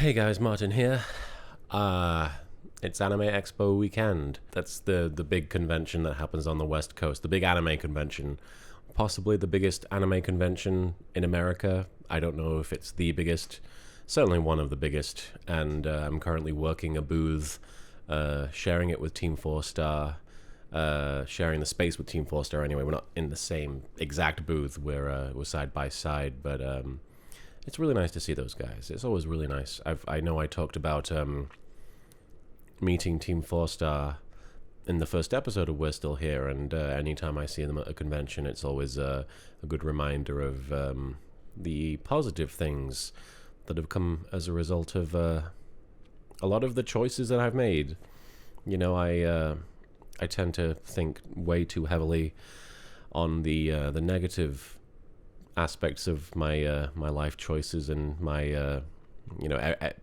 Hey guys, Martin here. It's Anime Expo weekend. That's the big convention that happens on the West Coast, the big anime convention. Possibly the biggest anime convention in America. I don't know if it's the biggest, certainly one of the biggest. And I'm currently working a booth, sharing it with Team 4 Star, sharing the space with Team 4 Star anyway. We're not in the same exact booth, we're side by side, but it's really nice to see those guys. It's always really nice. I know I talked about meeting Team 4 Star in the first episode of We're Still Here, and anytime I see them at a convention, it's always a good reminder of the positive things that have come as a result of a lot of the choices that I've made. You know, I tend to think way too heavily on the negative aspects of my my life choices and my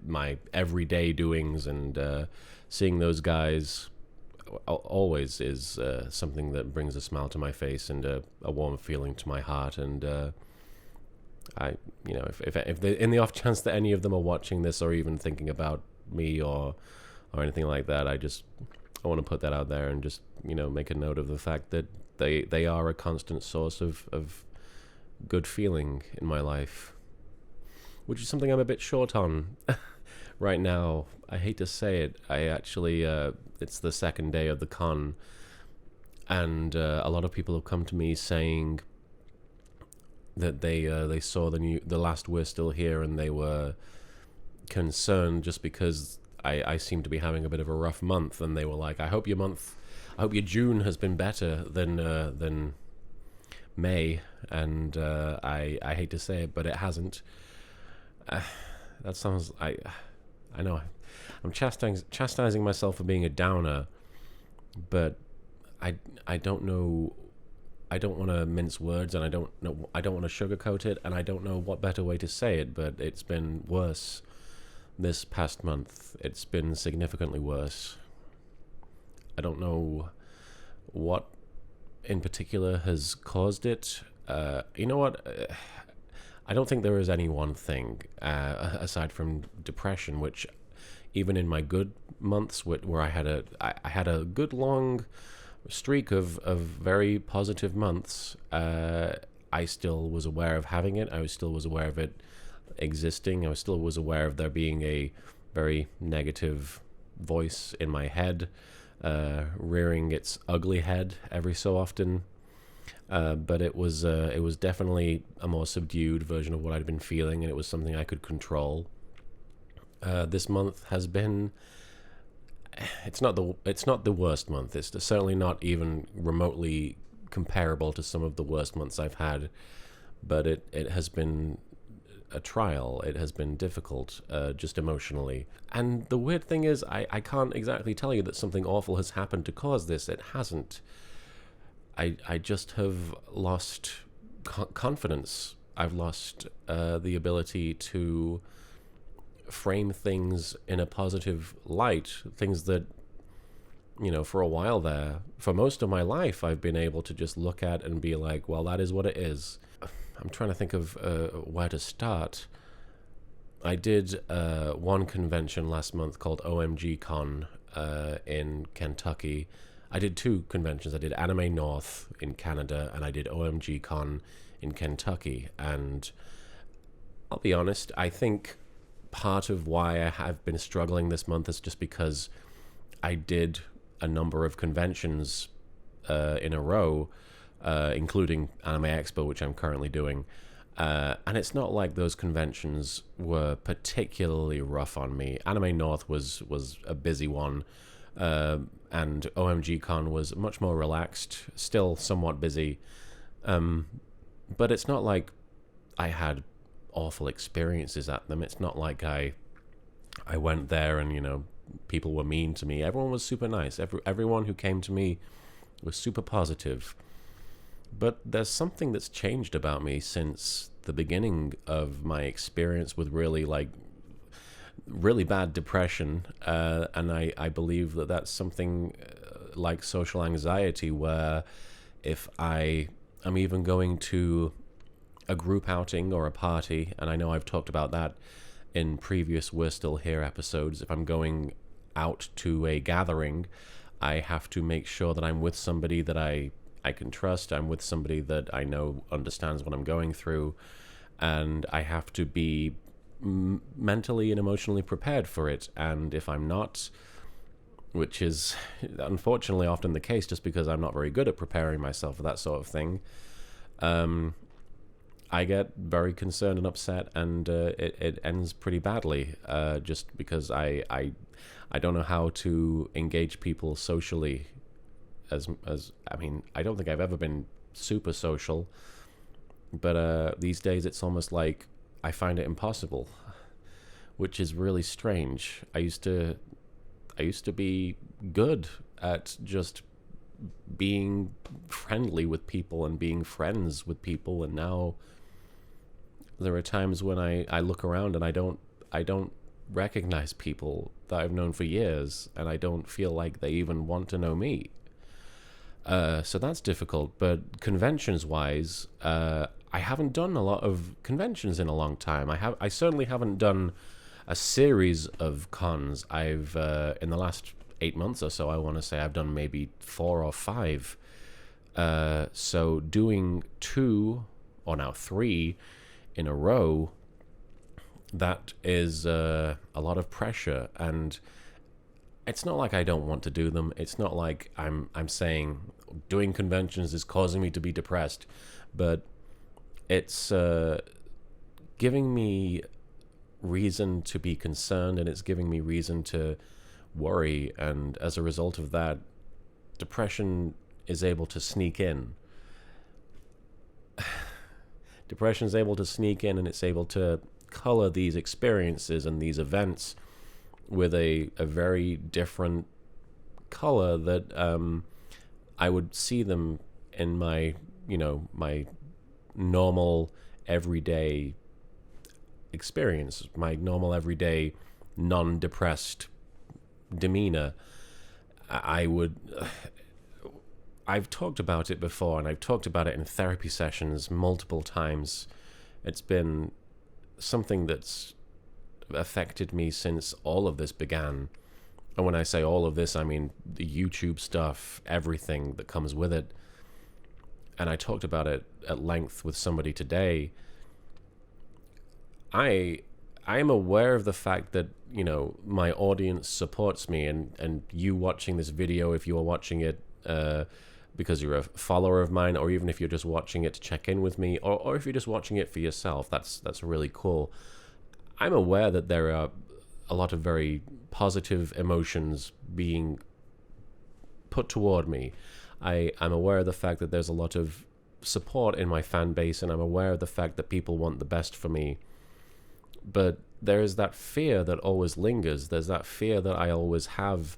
my everyday doings, and seeing those guys always is something that brings a smile to my face and a warm feeling to my heart. And I, if they, in the off chance that any of them are watching this or even thinking about me or anything like that, I want to put that out there and just make a note of the fact that they are a constant source of good feeling in my life, which is something I'm a bit short on right now. I hate to say it. I actually, it's the second day of the con, and a lot of people have come to me saying that they saw the last We're Still Here, and they were concerned just because I seem to be having a bit of a rough month, and they were like, I hope your June has been better than May. And I hate to say it, but it hasn't. That sounds, I know I'm chastising myself for being a downer, but I don't know. I don't want to mince words, and I don't want to sugarcoat it, and I don't know what better way to say it. But it's been worse this past month. It's been significantly worse. I don't know what in particular has caused it. You know what? I don't think there is any one thing aside from depression, which even in my good months where I had a good long streak of very positive months, I still was aware of having it. I still was aware of it existing. I still was aware of there being a very negative voice in my head, rearing its ugly head every so often. But it was definitely a more subdued version of what I'd been feeling, and it was something I could control. This month has been. It's not the worst month. It's certainly not even remotely comparable to some of the worst months I've had, but it has been a trial. It has been difficult, just emotionally. And the weird thing is, I can't exactly tell you that something awful has happened to cause this. It hasn't. I just have lost confidence. I've lost the ability to frame things in a positive light. Things that, for a while there, for most of my life, I've been able to just look at and be like, well, that is what it is. I'm trying to think of where to start. I did one convention last month called OMG Con in Kentucky. I did two conventions. I did Anime North in Canada, and I did OMG Con in Kentucky. And I'll be honest, I think part of why I have been struggling this month is just because I did a number of conventions in a row, including Anime Expo, which I'm currently doing. And it's not like those conventions were particularly rough on me. Anime North was a busy one. And OMG Con was much more relaxed, still somewhat busy. But it's not like I had awful experiences at them. It's not like I went there and, people were mean to me. Everyone was super nice. Everyone who came to me was super positive. But there's something that's changed about me since the beginning of my experience with really bad depression, and I believe that that's something like social anxiety, where if I am even going to a group outing or a party, and I know I've talked about that in previous We're Still Here episodes, if I'm going out to a gathering, I have to make sure that I'm with somebody that I can trust. I'm with somebody that I know understands what I'm going through, and I have to be mentally and emotionally prepared for it. And if I'm not, which is unfortunately often the case just because I'm not very good at preparing myself for that sort of thing, I get very concerned and upset, and it ends pretty badly, just because I don't know how to engage people socially. As I mean, I don't think I've ever been super social, but these days it's almost like I find it impossible, which is really strange. I used to be good at just being friendly with people and being friends with people, and now there are times when I look around and I don't recognize people that I've known for years, and I don't feel like they even want to know me. So that's difficult. But conventions wise, I haven't done a lot of conventions in a long time. I certainly haven't done a series of cons. I've in the last 8 months or so, I want to say I've done maybe 4 or 5. So doing 2 or now 3 in a row, that is a lot of pressure. And it's not like I don't want to do them. It's not like I'm saying doing conventions is causing me to be depressed, but it's giving me reason to be concerned, and it's giving me reason to worry. And as a result of that, depression is able to sneak in. Depression is able to sneak in, and it's able to color these experiences and these events with a very different color that I would see them in my my normal everyday experience, my normal everyday non-depressed demeanor. I've talked about it before, and I've talked about it in therapy sessions multiple times. It's been something that's affected me since all of this began. And when I say all of this, I mean the YouTube stuff, everything that comes with it. And I talked about it at length with somebody today. I am aware of the fact that, my audience supports me, and you watching this video, if you are watching it because you're a follower of mine, or even if you're just watching it to check in with me, or if you're just watching it for yourself, that's really cool. I'm aware that there are a lot of very positive emotions being put toward me. I'm aware of the fact that there's a lot of support in my fan base, and I'm aware of the fact that people want the best for me. But there is that fear that always lingers. There's that fear that I always have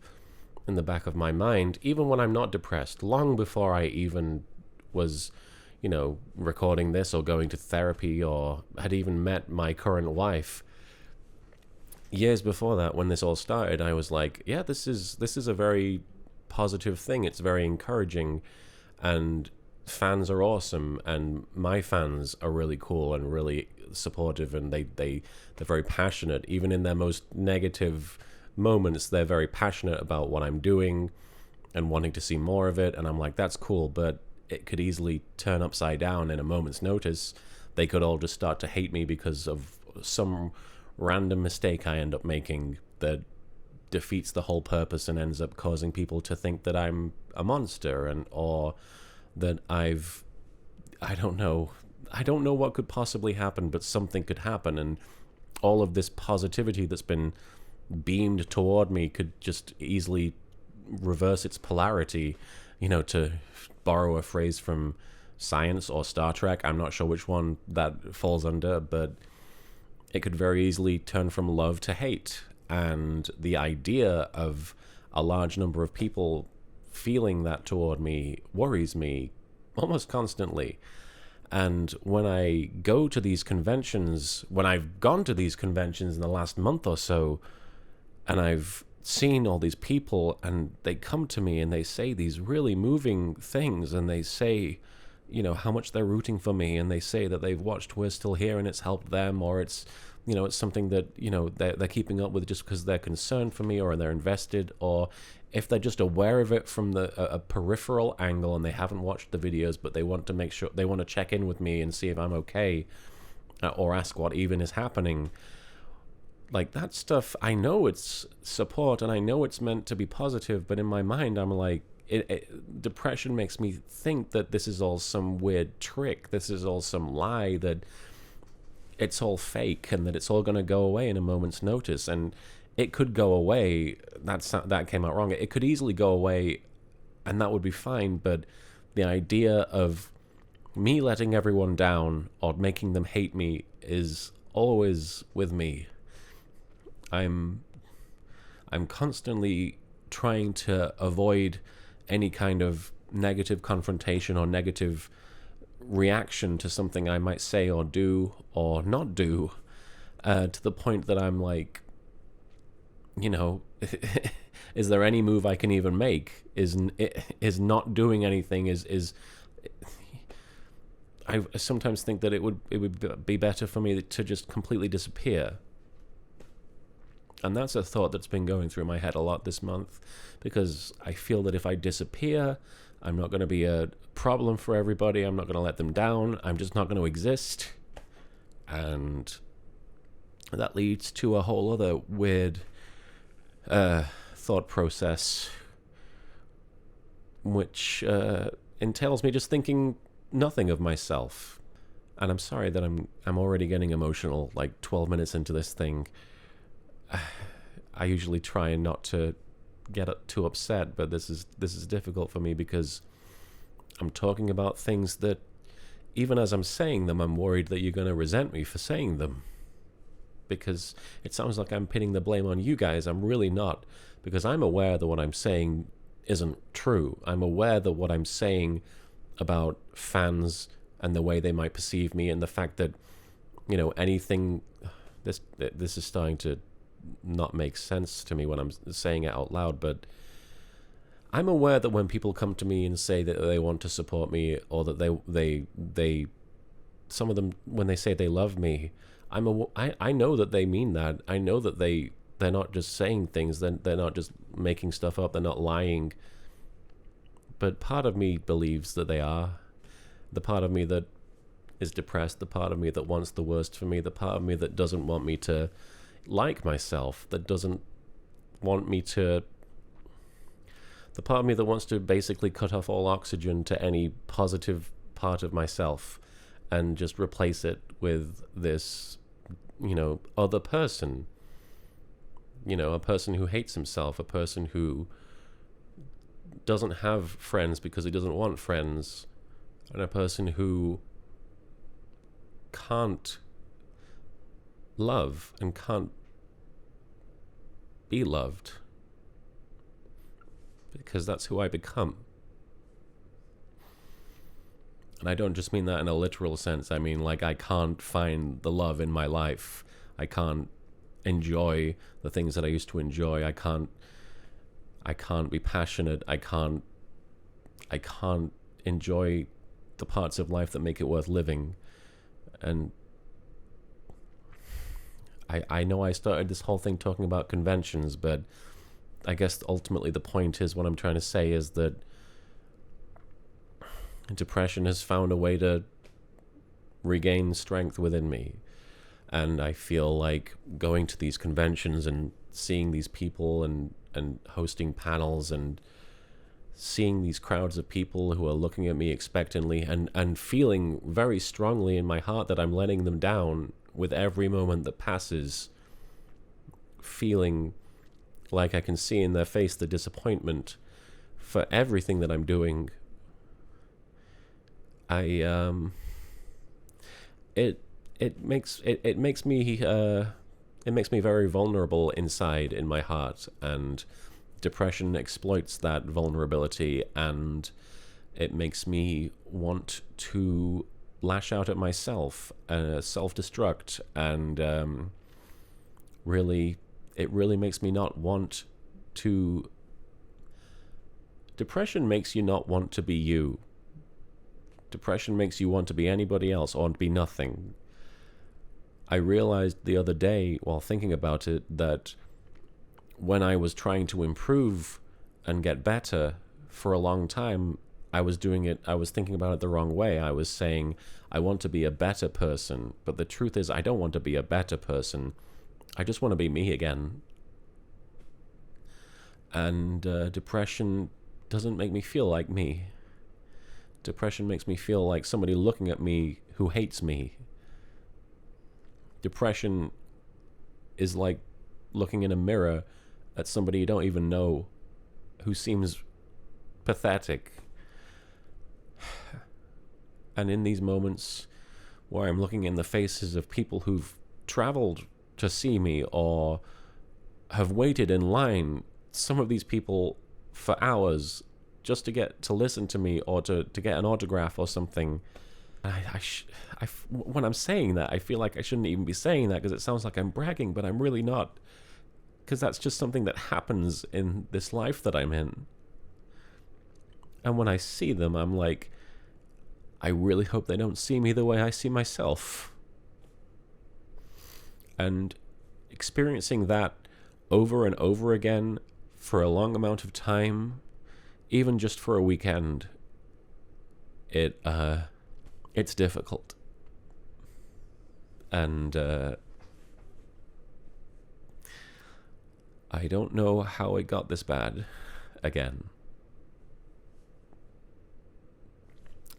in the back of my mind, even when I'm not depressed, long before I even was, recording this or going to therapy or had even met my current wife. Years before that, when this all started, I was like, yeah, this is a very positive thing. It's very encouraging, and fans are awesome, and my fans are really cool and really supportive, and they're very passionate. Even in their most negative moments, they're very passionate about what I'm doing and wanting to see more of it. And I'm like, that's cool, but it could easily turn upside down in a moment's notice. They could all just start to hate me because of some random mistake I end up making that defeats the whole purpose and ends up causing people to think that I'm a monster, or that I don't know what could possibly happen, but something could happen, and all of this positivity that's been beamed toward me could just easily reverse its polarity, to borrow a phrase from science or Star Trek. I'm not sure which one that falls under, but it could very easily turn from love to hate. And the idea of a large number of people feeling that toward me worries me almost constantly. And when I go to these conventions, when I've gone to these conventions in the last month or so, and I've seen all these people, and they come to me and they say these really moving things, and they say, how much they're rooting for me, and they say that they've watched We're Still Here and it's helped them, or it's it's something that, they're keeping up with just because they're concerned for me or they're invested, or if they're just aware of it from a peripheral angle and they haven't watched the videos, but they want to make sure, they want to check in with me and see if I'm okay, or ask what even is happening. Like, that stuff, I know it's support and I know it's meant to be positive, but in my mind, I'm like, depression makes me think that this is all some weird trick. This is all some lie, that it's all fake and that it's all going to go away in a moment's notice. And it could go away. That came out wrong. It could easily go away and that would be fine. But the idea of me letting everyone down or making them hate me is always with me. I'm constantly trying to avoid any kind of negative confrontation or negative reaction to something I might say or do or not do, to the point that I'm like, is there any move I can even make? Is not doing anything is I sometimes think that it would be better for me to just completely disappear. And that's a thought that's been going through my head a lot this month, because I feel that if I disappear, I'm not going to be a problem for everybody. I'm not going to let them down. I'm just not going to exist. And that leads to a whole other weird thought process, which entails me just thinking nothing of myself. And I'm sorry that I'm already getting emotional like 12 minutes into this thing. I usually try not to get too upset, but this is difficult for me because I'm talking about things that, even as I'm saying them, I'm worried that you're going to resent me for saying them, because it sounds like I'm pinning the blame on you guys. I'm really not, because I'm aware that what I'm saying isn't true. I'm aware that what I'm saying about fans and the way they might perceive me, and the fact that, anything, this is starting to not make sense to me when I'm saying it out loud, but I'm aware that when people come to me and say that they want to support me, or that they some of them, when they say they love me, I know that they mean that. I know that they're not just saying things, they're not just making stuff up, they're not lying. But part of me believes that they are. The part of me that is depressed, the part of me that wants the worst for me, the part of me that doesn't want me to like myself, that doesn't want me to, the part of me that wants to basically cut off all oxygen to any positive part of myself and just replace it with this, other person, a person who hates himself, a person who doesn't have friends because he doesn't want friends, and a person who can't love and can't be loved, because that's who I become. And I don't just mean that in a literal sense. I mean, like, I can't find the love in my life. I can't enjoy the things that I used to enjoy. I can't be passionate. I can't enjoy the parts of life that make it worth living. And I know I started this whole thing talking about conventions, but I guess ultimately the point is, what I'm trying to say is that depression has found a way to regain strength within me. And I feel like going to these conventions and seeing these people and hosting panels and seeing these crowds of people who are looking at me expectantly and feeling very strongly in my heart that I'm letting them down with every moment that passes, feeling like I can see in their face the disappointment for everything that I'm doing. It makes me very vulnerable inside in my heart, and depression exploits that vulnerability, and it makes me want to lash out at myself, self-destruct, and it really makes me not want to. Depression makes you not want to be you. Depression makes you want to be anybody else or to be nothing. I realized the other day while thinking about it that when I was trying to improve and get better for a long time, I was thinking about it the wrong way. I was saying, I want to be a better person. But the truth is, I don't want to be a better person. I just want to be me again. And depression doesn't make me feel like me. Depression makes me feel like somebody looking at me who hates me. Depression is like looking in a mirror at somebody you don't even know who seems pathetic. And in these moments where I'm looking in the faces of people who've traveled to see me or have waited in line, some of these people for hours just to get to listen to me or to get an autograph or something. And when I'm saying that, I feel like I shouldn't even be saying that because it sounds like I'm bragging, but I'm really not. Because that's just something that happens in this life that I'm in. And when I see them, I'm like, I really hope they don't see me the way I see myself. And experiencing that over and over again for a long amount of time, even just for a weekend, it's difficult. And I don't know how it got this bad again.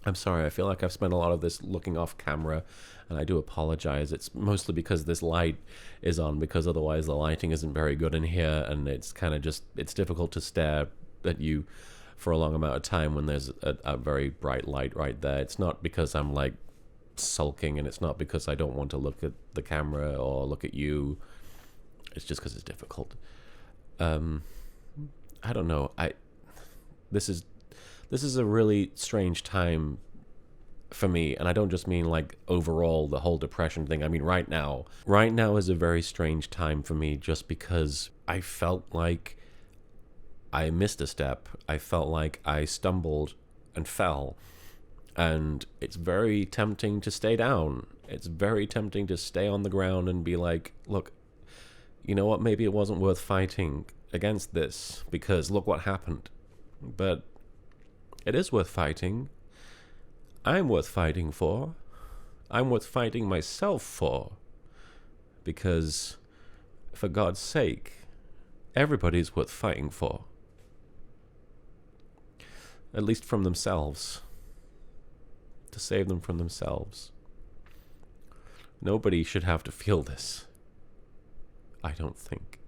I'm sorry, I feel like I've spent a lot of this looking off camera, and I do apologize. It's mostly because this light is on, because otherwise the lighting isn't very good in here, and it's kind of just, it's difficult to stare at you for a long amount of time when there's a very bright light right there. It's not because I'm like sulking, and it's not because I don't want to look at the camera or look at you. It's just because it's difficult. I don't know. This is a really strange time for me, and I don't just mean like overall the whole depression thing. I mean right now is a very strange time for me, just because I felt like I missed a step. I felt like I stumbled and fell, and it's very tempting to stay down. It's very tempting to stay on the ground and be like, look, you know what, maybe it wasn't worth fighting against this, because look what happened. But it is worth fighting. I'm worth fighting for. I'm worth fighting myself for. Because, for God's sake, everybody's worth fighting for. At least from themselves. To save them from themselves. Nobody should have to feel this. I don't think.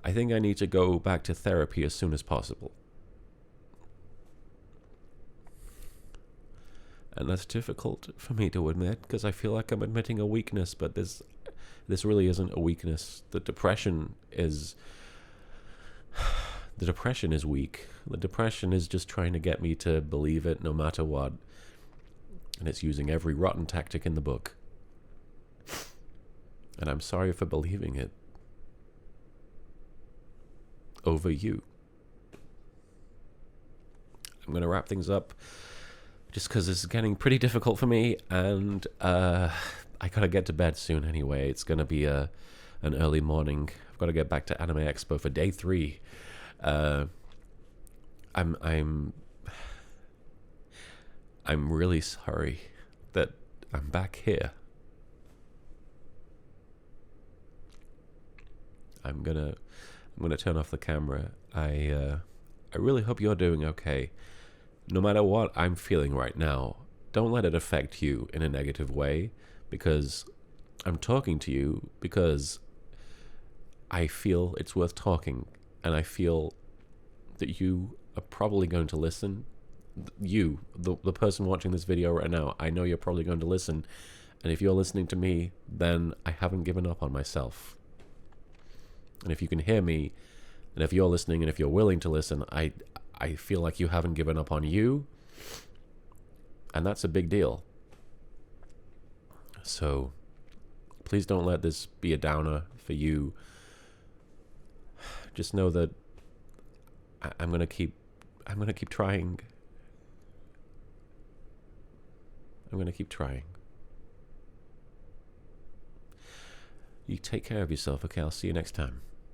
I think I need to go back to therapy as soon as possible. And that's difficult for me to admit, because I feel like I'm admitting a weakness, but this really isn't a weakness. The depression is weak. The depression is just trying to get me to believe it no matter what. And it's using every rotten tactic in the book. And I'm sorry for believing it. Over you. I'm going to wrap things up just because this is getting pretty difficult for me, and I got to get to bed soon anyway. It's going to be an early morning. I've got to get back to Anime Expo for day 3. I'm really sorry that I'm back here. I'm gonna turn off the camera. I really hope you're doing okay. No matter what I'm feeling right now, don't let it affect you in a negative way, because I'm talking to you because I feel it's worth talking, and I feel that you are probably going to listen. You, the person watching this video right now, I know you're probably going to listen, and if you're listening to me, then I haven't given up on myself. And if you can hear me, and if you're listening, and if you're willing to listen, I feel like you haven't given up on you, and that's a big deal. So please don't let this be a downer for you. Just know that I'm gonna keep trying. I'm gonna keep trying. You take care of yourself, okay? I'll see you next time.